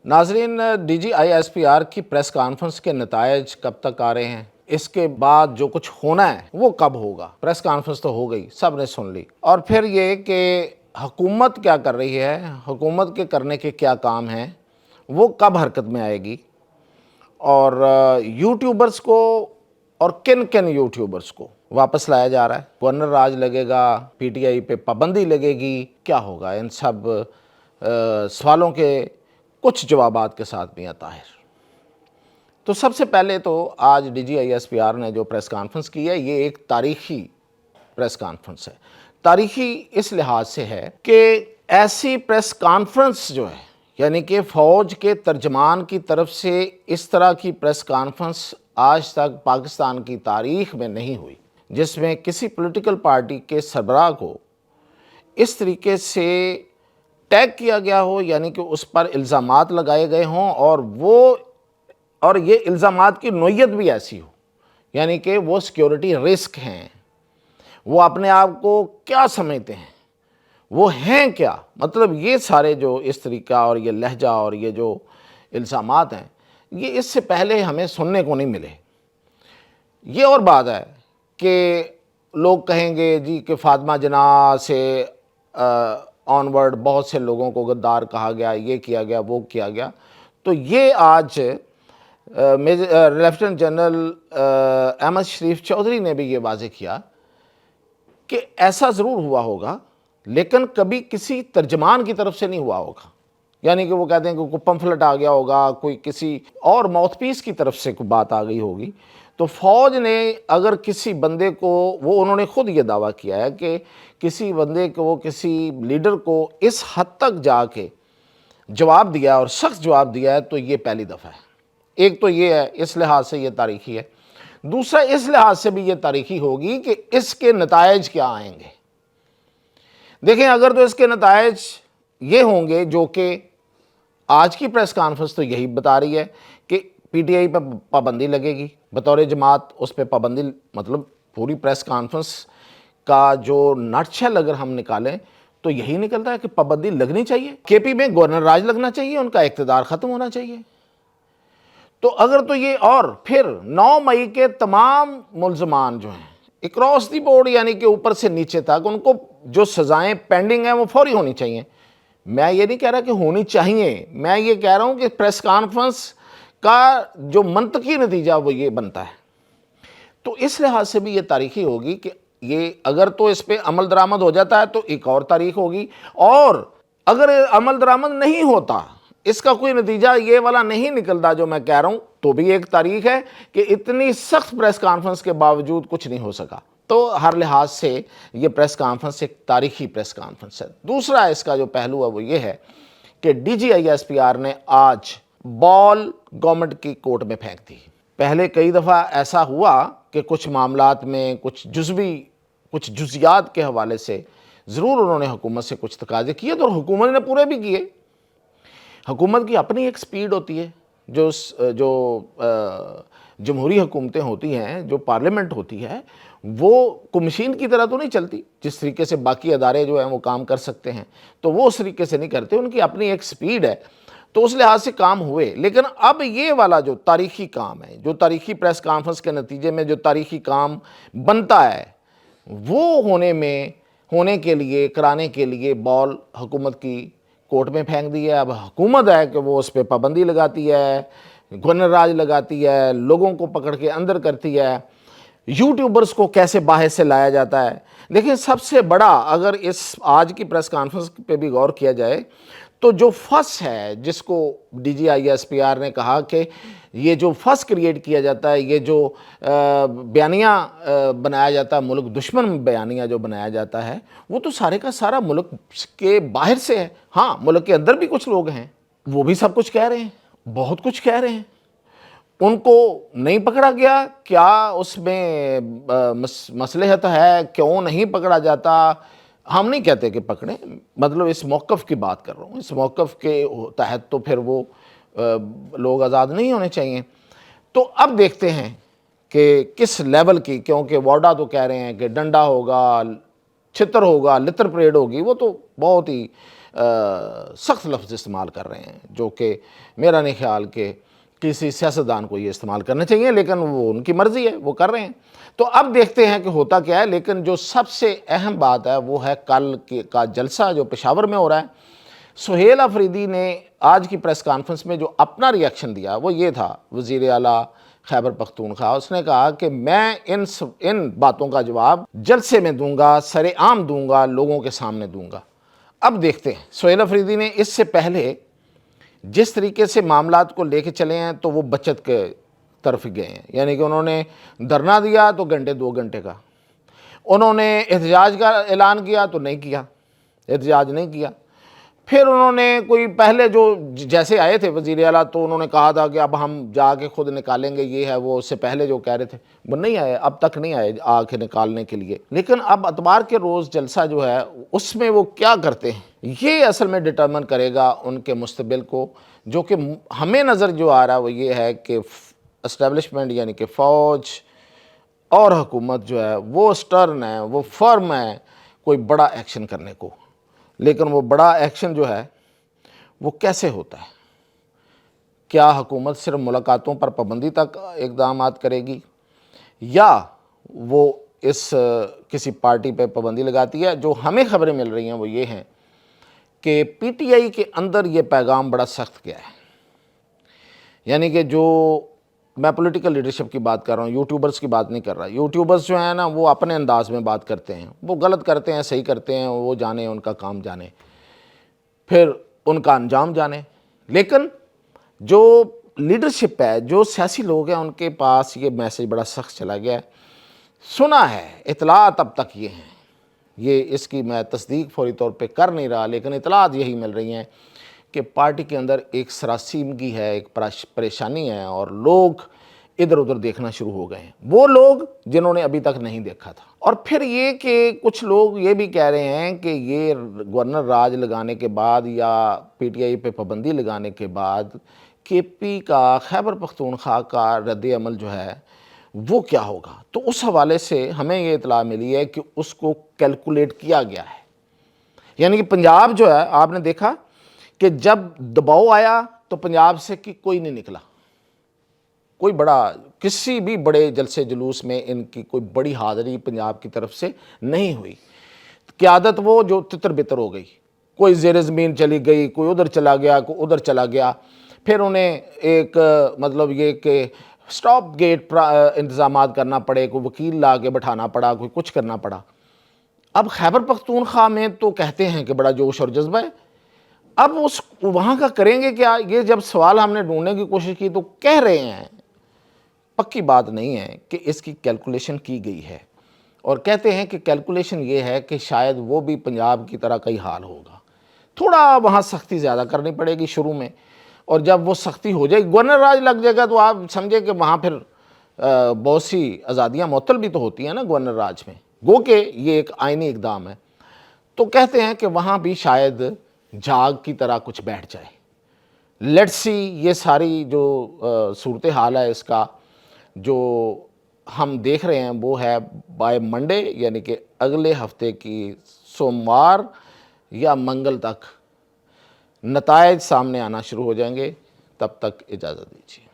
नाजरीन, DGISPR की press conference के नतायज कब तक आ रहे हैं, इसके बाद जो कुछ होना है वो कब होगा। प्रेस कॉन्फ्रेंस तो हो गई, सब ने सुन ली, और फिर ये कि हुकूमत क्या कर रही है, हुकूमत के करने के क्या काम हैं, वो कब हरकत में आएगी, और यूट्यूबर्स को और किन किन यूट्यूबर्स को वापस लाया जा रहा है, गवर्नर राज लगेगा, PTI पे पाबंदी लगेगी, क्या होगा, इन सब सवालों के कुछ जवाबात के साथ मियां ताहिर। तो सबसे पहले तो आज DGISPR ने जो प्रेस कॉन्फ्रेंस की है, ये एक तारीखी प्रेस कॉन्फ्रेंस है। तारीखी इस लिहाज से है कि ऐसी प्रेस कॉन्फ्रेंस जो है, यानी कि फ़ौज के तर्जमान की तरफ से इस तरह की प्रेस कॉन्फ्रेंस आज तक पाकिस्तान की तारीख में नहीं हुई, जिसमें किसी पॉलिटिकल पार्टी के सरबराह को इस तरीके से टैग किया गया हो, यानी कि उस पर इल्ज़ामात लगाए गए हों, और ये इल्ज़ामात की नोयत भी ऐसी हो, यानी कि वो सिक्योरिटी रिस्क हैं, वो अपने आप को क्या समझते हैं, वो हैं क्या, मतलब ये सारे जो इस तरीका और ये लहजा और ये जो इल्ज़ामात हैं, ये इससे पहले हमें सुनने को नहीं मिले। ये और बात है कि लोग कहेंगे जी कि फातिमा जिन्ना से ऑनवर्ड बहुत से लोगों को गद्दार कहा गया, ये किया गया, वो किया गया। तो ये आज लेफ्टिनेंट जनरल अहमद शरीफ चौधरी ने भी ये वाज़ेह किया कि ऐसा ज़रूर हुआ होगा, लेकिन कभी किसी तर्जमान की तरफ से नहीं हुआ होगा। यानी कि वो कहते हैं कि कोई पम्फलेट आ गया होगा, कोई किसी और माउथपीस की तरफ से कोई बात आ गई होगी। तो फ़ौज ने अगर किसी बंदे को, वो उन्होंने ख़ुद ये दावा किया है कि किसी बंदे को, किसी लीडर को इस हद तक जाके जवाब दिया और सख्त जवाब दिया है, तो ये पहली दफ़ा है। एक तो ये है, इस लिहाज से ये तारीखी है। दूसरा, इस लिहाज से भी ये तारीखी होगी कि इसके नतायज क्या आएंगे। देखें, अगर तो इसके नतायज ये होंगे जो कि आज की प्रेस कॉन्फ्रेंस तो यही बता रही है कि PTI पर पाबंदी लगेगी बतौर जमात, उस पर पाबंदी, मतलब पूरी प्रेस कॉन्फ्रेंस का जो नटशेल अगर हम निकालें तो यही निकलता है कि पाबंदी लगनी चाहिए, KP में गवर्नर राज लगना चाहिए, उनका इक़्तिदार ख़त्म होना चाहिए। तो अगर तो ये, और फिर 9 मई के तमाम मुल्ज़मान जो हैं अक्रॉस दी बोर्ड, यानी कि ऊपर से नीचे तक, उनको जो सज़ाएँ पेंडिंग हैं वो फौरी होनी चाहिए। मैं ये नहीं कह रहा कि होनी चाहिए, मैं ये कह रहा हूँ कि प्रेस कॉन्फ्रेंस का जो मंतकी नतीजा वो ये बनता है। तो इस लिहाज से भी ये तारीखी होगी कि ये अगर तो इस पर अमल दरामद हो जाता है तो एक और तारीख होगी, और अगर अमल दरामद नहीं होता, इसका कोई नतीजा ये वाला नहीं निकलता जो मैं कह रहा हूँ, तो भी एक तारीख है कि इतनी सख्त प्रेस कॉन्फ्रेंस के बावजूद कुछ नहीं हो सका। तो हर लिहाज से ये प्रेस कॉन्फ्रेंस एक तारीखी प्रेस कॉन्फ्रेंस है। दूसरा इसका जो पहलू है वो ये है कि DGISPR ने आज बॉल गवर्नमेंट की कोर्ट में फेंक दी। पहले कई दफ़ा ऐसा हुआ कि कुछ मामलात में कुछ जुज़ियात के हवाले से ज़रूर उन्होंने हुकूमत से कुछ तकाज़े किए, तो हुकूमत ने पूरे भी किए। हुकूमत की अपनी एक स्पीड होती है, जो जमहूरी हुकूमतें होती हैं, जो पार्लियामेंट होती है, वो को मशीन की तरह तो नहीं चलती। जिस तरीके से बाकी अदारे जो हैं वो काम कर सकते हैं, तो वो उस तरीके से नहीं करते, उनकी अपनी एक स्पीड है। तो उस लिहाज से काम हुए। लेकिन अब ये वाला जो तारीखी काम है, जो तारीखी प्रेस कॉन्फ्रेंस के नतीजे में जो तारीखी काम बनता है, वो होने के लिए, कराने के लिए बॉल हुकूमत की कोर्ट में फेंक दी है। अब हुकूमत है कि वो उस पर पाबंदी लगाती है, गवर्नर राज लगाती है, लोगों को पकड़ के अंदर करती है, यूट्यूबर्स को कैसे बाहर से लाया जाता है। देखिए, सबसे बड़ा, अगर इस आज की प्रेस कॉन्फ्रेंस पे भी गौर किया जाए, तो जो फस है, जिसको DGISPR ने कहा कि ये जो फस क्रिएट किया जाता है, ये जो बयानिया बनाया जाता है, मुल्क दुश्मन बयानिया जो बनाया जाता है, वो तो सारे का सारा मुल्क के बाहर से है। हाँ, मुल्क के अंदर भी कुछ लोग हैं, वो भी सब कुछ कह रहे हैं, बहुत कुछ कह रहे हैं। उनको नहीं पकड़ा गया, क्या उसमें मसलहत है, क्यों नहीं पकड़ा जाता? हम नहीं कहते कि पकड़ें, मतलब इस मौक़िफ़ की बात कर रहा हूँ। इस मौक़िफ़ के तहत तो फिर वो लोग आज़ाद नहीं होने चाहिए। तो अब देखते हैं कि किस लेवल की, क्योंकि वाडा तो कह रहे हैं कि डंडा होगा, छितर होगा, लितर परेड होगी, वो तो बहुत ही سخت لفظ استعمال کر رہے ہیں، جو کہ میرا نہیں خیال کہ کسی سیاستدان کو یہ استعمال کرنا چاہیے، لیکن وہ ان کی مرضی ہے، وہ کر رہے ہیں۔ تو اب دیکھتے ہیں کہ ہوتا کیا ہے، لیکن جو سب سے اہم بات ہے وہ ہے کل کا جلسہ جو پشاور میں ہو رہا ہے۔ سہیل افریدی نے آج کی پریس کانفرنس میں جو اپنا ریئیکشن دیا وہ یہ تھا، وزیر اعلیٰ خیبر پختونخوا، اس نے کہا کہ میں ان باتوں کا جواب جلسے میں دوں گا، سر عام دوں گا، لوگوں کے سامنے دوں گا۔ اب دیکھتے ہیں، سہیل افریدی نے اس سے پہلے جس طریقے سے معاملات کو لے کے چلے ہیں تو وہ بچت کے طرف گئے ہیں، یعنی کہ انہوں نے دھرنا دیا تو گھنٹے 2 گھنٹے کا، انہوں نے احتجاج کا اعلان کیا تو نہیں کیا، احتجاج نہیں کیا۔ پھر انہوں نے کوئی پہلے جو جیسے آئے تھے وزیر اعلیٰ تو انہوں نے کہا تھا کہ اب ہم جا کے خود نکالیں گے، یہ ہے وہ، اس سے پہلے جو کہہ رہے تھے وہ نہیں آئے، اب تک نہیں آئے آ کے نکالنے کے لیے۔ لیکن اب اتوار کے روز جلسہ جو ہے اس میں وہ کیا کرتے ہیں یہ اصل میں ڈٹرمن کرے گا ان کے مستقبل کو، جو کہ ہمیں نظر جو آ رہا ہے وہ یہ ہے کہ اسٹیبلشمنٹ یعنی کہ فوج اور حکومت جو ہے وہ سٹرن ہے، وہ فرم ہے کوئی بڑا ایکشن کرنے کو، لیکن وہ بڑا ایکشن جو ہے وہ کیسے ہوتا ہے؟ کیا حکومت صرف ملاقاتوں پر پابندی تک اقدامات کرے گی، یا وہ اس کسی پارٹی پہ پابندی لگاتی ہے؟ جو ہمیں خبریں مل رہی ہیں وہ یہ ہیں کہ پی ٹی آئی کے اندر یہ پیغام بڑا سخت گیا ہے، یعنی کہ جو میں پولیٹیکل لیڈرشپ کی بات کر رہا ہوں، یوٹیوبرز کی بات نہیں کر رہا۔ یوٹیوبرز جو ہیں نا وہ اپنے انداز میں بات کرتے ہیں، وہ غلط کرتے ہیں، صحیح کرتے ہیں، وہ جانے، ان کا کام جانے، پھر ان کا انجام جانے۔ لیکن جو لیڈرشپ ہے، جو سیاسی لوگ ہیں، ان کے پاس یہ میسج بڑا سخت چلا گیا ہے، سنا ہے، اطلاعات اب تک یہ ہیں، یہ اس کی میں تصدیق فوری طور پہ کر نہیں رہا، لیکن اطلاعات یہی مل رہی ہیں کہ پارٹی کے اندر ایک سراسیمگی ہے، ایک پریشانی ہے، اور لوگ ادھر ادھر دیکھنا شروع ہو گئے ہیں، وہ لوگ جنہوں نے ابھی تک نہیں دیکھا تھا۔ اور پھر یہ کہ کچھ لوگ یہ بھی کہہ رہے ہیں کہ یہ گورنر راج لگانے کے بعد یا پی ٹی آئی پہ پابندی لگانے کے بعد کے پی کا، خیبر پختونخوا کا رد عمل جو ہے وہ کیا ہوگا۔ تو اس حوالے سے ہمیں یہ اطلاع ملی ہے کہ اس کو کیلکولیٹ کیا گیا ہے، یعنی کہ پنجاب جو ہے آپ نے دیکھا کہ جب دباؤ آیا تو پنجاب سے کوئی نہیں نکلا، کوئی بڑا کسی بھی بڑے جلسے جلوس میں ان کی کوئی بڑی حاضری پنجاب کی طرف سے نہیں ہوئی۔ قیادت وہ جو تتر بتر ہو گئی، کوئی زیر زمین چلی گئی، کوئی ادھر چلا گیا، کوئی ادھر چلا گیا، پھر انہیں ایک مطلب یہ کہ سٹاپ گیٹ انتظامات کرنا پڑے، کوئی وکیل لا کے بٹھانا پڑا، کوئی کچھ کرنا پڑا۔ اب خیبر پختونخوا میں تو کہتے ہیں کہ بڑا جوش اور جذبہ ہے، اب اس وہاں کا کریں گے کیا؟ یہ جب سوال ہم نے ڈھونڈنے کی کوشش کی تو کہہ رہے ہیں، پکی بات نہیں ہے کہ اس کی کیلکولیشن کی گئی ہے، اور کہتے ہیں کہ کیلکولیشن یہ ہے کہ شاید وہ بھی پنجاب کی طرح کئی حال ہوگا، تھوڑا وہاں سختی زیادہ کرنی پڑے گی شروع میں، اور جب وہ سختی ہو جائے گی، گورنر راج لگ جائے گا تو آپ سمجھے کہ وہاں پھر بہت سی آزادیاں معطل بھی تو ہوتی ہیں نا گورنر راج میں، گو کہ یہ ایک آئینی اقدام ہے، تو کہتے ہیں کہ وہاں بھی شاید جھاگ کی طرح کچھ بیٹھ جائے۔ لیٹس سی، یہ ساری جو صورتحال ہے اس کا جو ہم دیکھ رہے ہیں وہ ہے بائی منڈے، یعنی کہ اگلے ہفتے کی سوموار یا منگل تک نتائج سامنے آنا شروع ہو جائیں گے۔ تب تک اجازت دیجیے۔